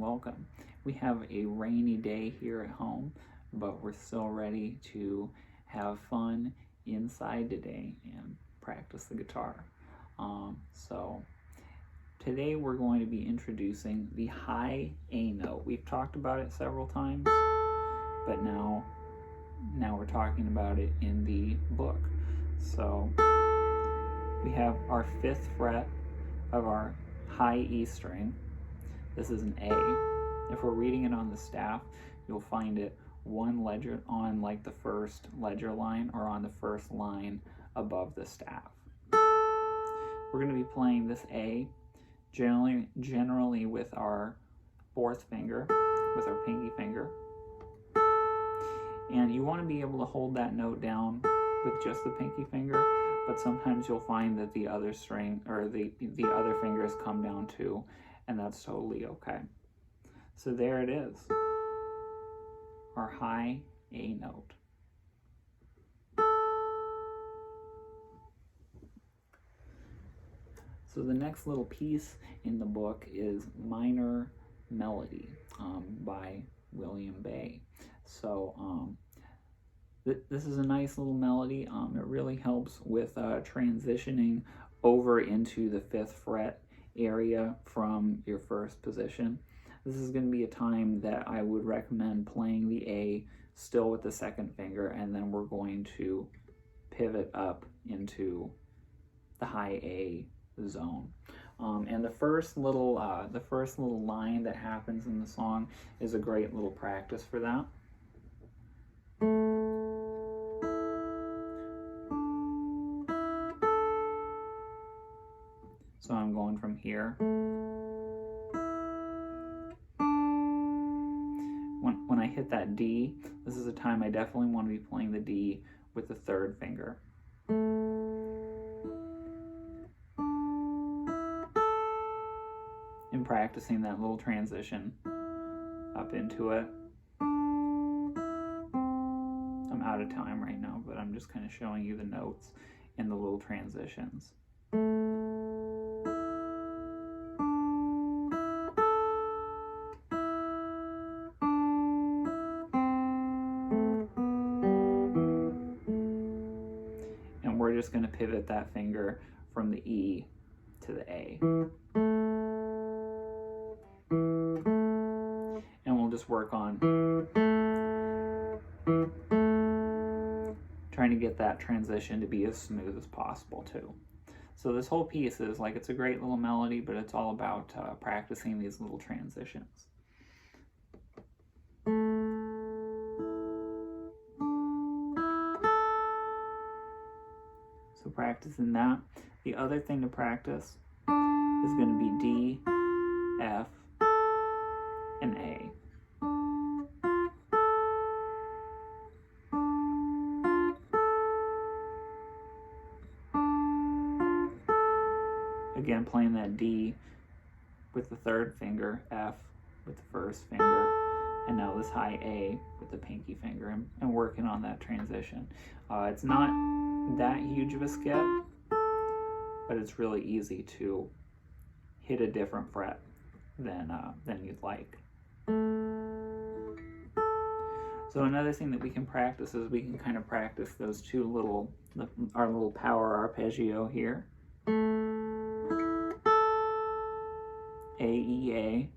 welcome. We have a rainy day here at home, but we're still ready to have fun inside today and practice the guitar. So today we're going to be introducing the high A note. We've talked about it several times, but now we're talking about it in the book. So we have our 5th fret of our high E string. This is an A. If we're reading it on the staff, you'll find it one ledger on like the first ledger line or on the first line above the staff. We're going to be playing this A generally with our 4th finger, with our pinky finger. And you want to be able to hold that note down with just the pinky finger, but sometimes you'll find that the other string or the other fingers come down too, and that's totally okay. So there it is, our high A note. So the next little piece in the book is Minor Melody by William Bay. So this is a nice little melody. It really helps with transitioning over into the 5th fret area from your 1st position. This is going to be a time that I would recommend playing the A still with the 2nd finger, and then we're going to pivot up into the high A zone. And the first little line that happens in the song is a great little practice for that. So I'm going from here. When I hit that D, this is a time I definitely want to be playing the D with the 3rd finger. And practicing that little transition up into it. I'm out of time right now, but I'm just kind of showing you the notes and the little transitions. And we're just going to pivot that finger from the E to the A. And we'll just work on trying to get that transition to be as smooth as possible too. So this whole piece is like, it's a great little melody, but it's all about practicing these little transitions. So practicing that. The other thing to practice is going to be D, F, and A. Again, playing that D with the 3rd finger, F with the 1st finger, and now this high A with the pinky finger, and working on that transition. It's not that huge of a skip, but it's really easy to hit a different fret than you'd like. So another thing that we can practice is we can kind of practice those two our little power arpeggio here. A, E, A,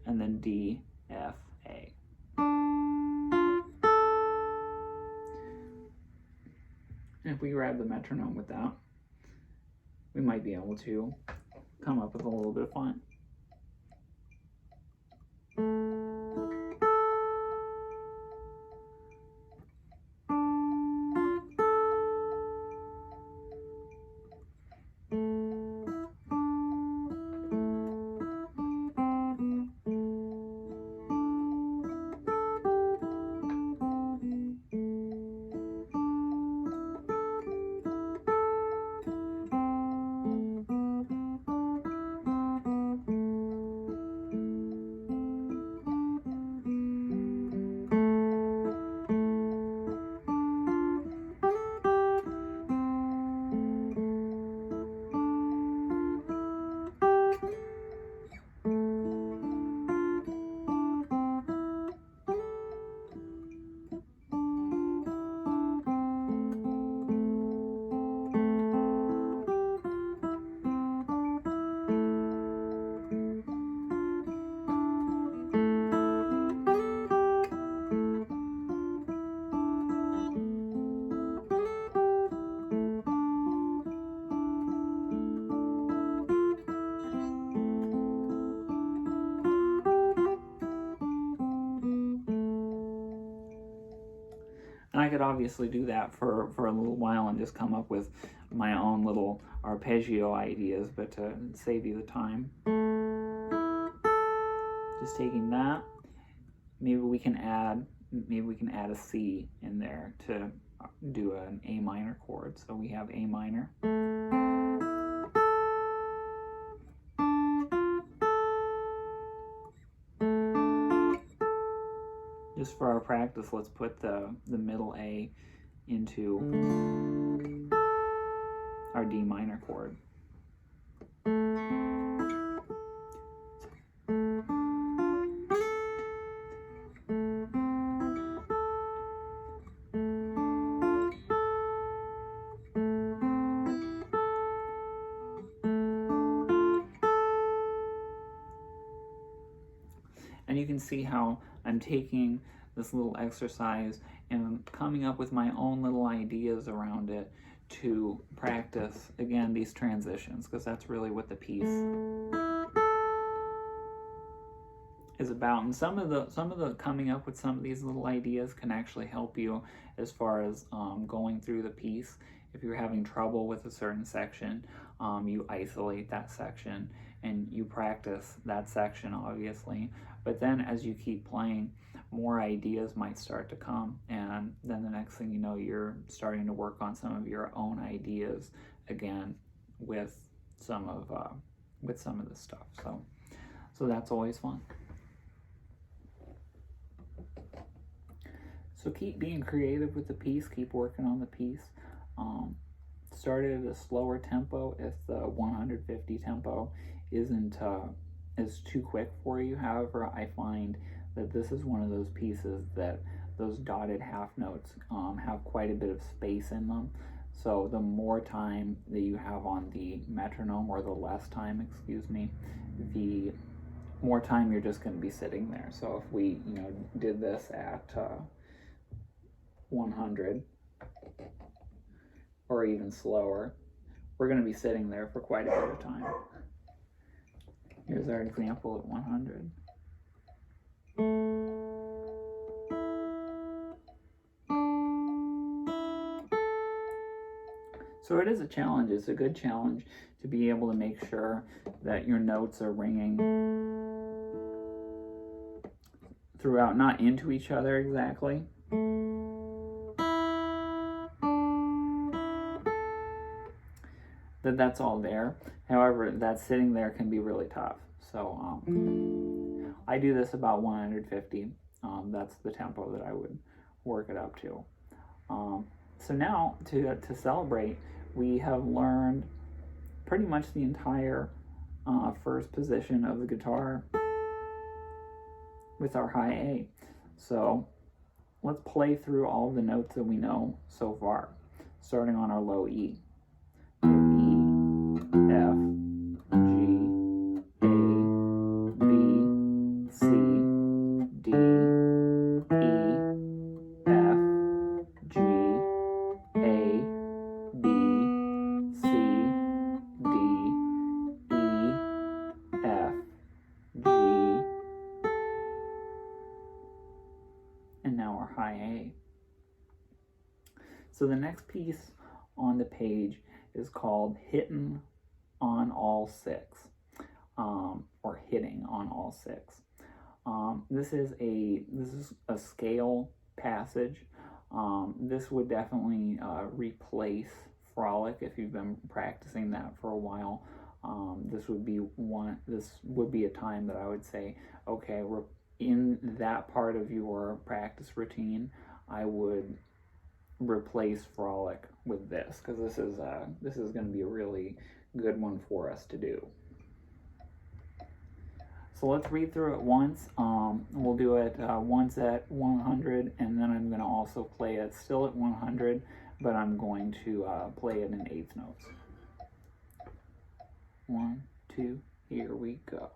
and then D, F, A. And if we grab the metronome with that, we might be able to come up with a little bit of fun. could obviously do that for a little while and just come up with my own little arpeggio ideas, but to save you the time, just taking that, maybe we can add a C in there to do an A minor chord. So we have A minor. Just for our practice, let's put the middle A into our D minor chord. And you can see how I'm taking this little exercise and coming up with my own little ideas around it to practice, again, these transitions, because that's really what the piece is about. And some of the coming up with some of these little ideas can actually help you as far as going through the piece. If you're having trouble with a certain section, you isolate that section and you practice that section, obviously. But then as you keep playing, more ideas might start to come, and then the next thing you know, you're starting to work on some of your own ideas again with some of the stuff. So that's always fun. So keep being creative with the piece, keep working on the piece. Start it at a slower tempo if the 150 tempo isn't is too quick for you. However, I find that this is one of those pieces that those dotted half notes have quite a bit of space in them. So the more time that you have on the metronome, or the less time, excuse me, the more time you're just going to be sitting there. So if we, did this at 100 or even slower, we're going to be sitting there for quite a bit of time. Here's our example at 100. So it is a challenge. It's a good challenge to be able to make sure that your notes are ringing throughout, not into each other exactly. That's all there. However, that sitting there can be really tough. So I do this about 150. That's the tempo that I would work it up to. So now to celebrate, we have learned pretty much the entire first position of the guitar with our high A. So let's play through all the notes that we know so far, starting on our low E. F, G, A, B, C, D, E, F, G, A, B, C, D, E, F, G, and now our high A. So the next piece on the page is called Hittin' on All Six, or Hitting on All Six. This is a scale passage. This would definitely replace Frolic if you've been practicing that for a while. This would be a time that I would say, okay, we're in that part of your practice routine. I would replace Frolic with this, because this is going to be a really good one for us to do. So let's read through it once. We'll do it once at 100, and then I'm going to also play it still at 100, but I'm going to play it in eighth notes. 1, 2, here we go.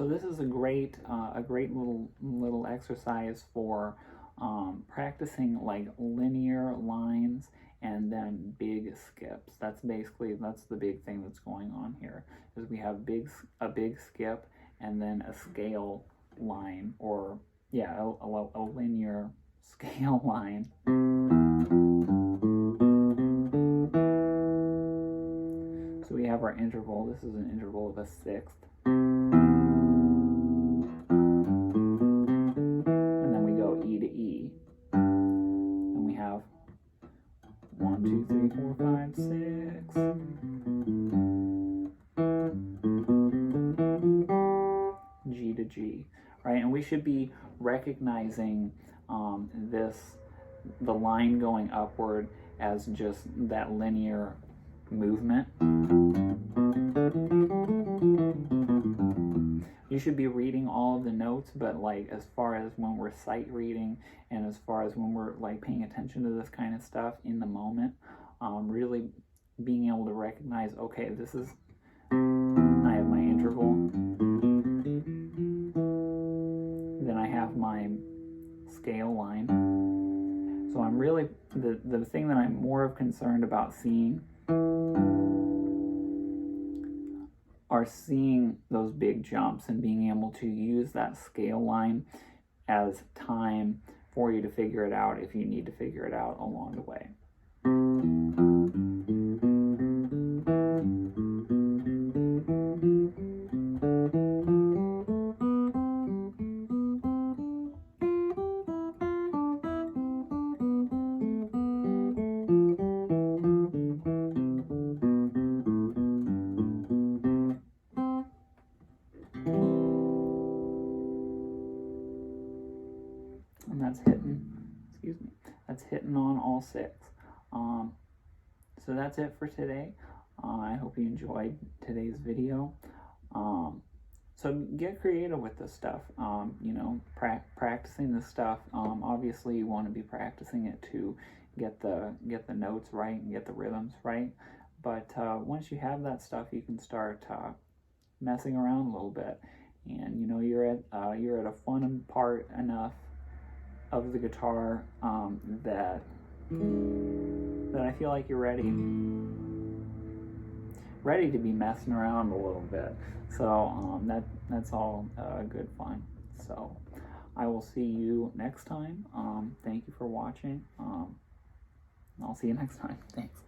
So this is a great little exercise for practicing like linear lines and then big skips. That's the big thing that's going on here, is we have a big skip and then a scale line, or yeah, a linear scale line. So we have our interval. This is an interval of a sixth. And then we go E to E. And we have 1, 2, 3, 4, 5, 6. G to G, right? And we should be recognizing the line going upward as just that linear movement. You should be reading all of the notes, but like as far as when we're sight reading and as far as when we're like paying attention to this kind of stuff in the moment, really being able to recognize, okay, this is, I have my interval, then I have my scale line. So I'm really, the thing that I'm more concerned about seeing are seeing those big jumps and being able to use that scale line as time for you to figure it out if you need to figure it out along the way. And that's hitting on all 6. So that's it for today. I hope you enjoyed today's video. So get creative with this stuff. You know, practicing this stuff. Obviously, you want to be practicing it to get the notes right and get the rhythms right. But once you have that stuff, you can start messing around a little bit, and you know you're at a fun part enough of the guitar that I feel like you're ready to be messing around a little bit. So that's all good fun. So I will see you next time. Thank you for watching. I'll see you next time. Thanks.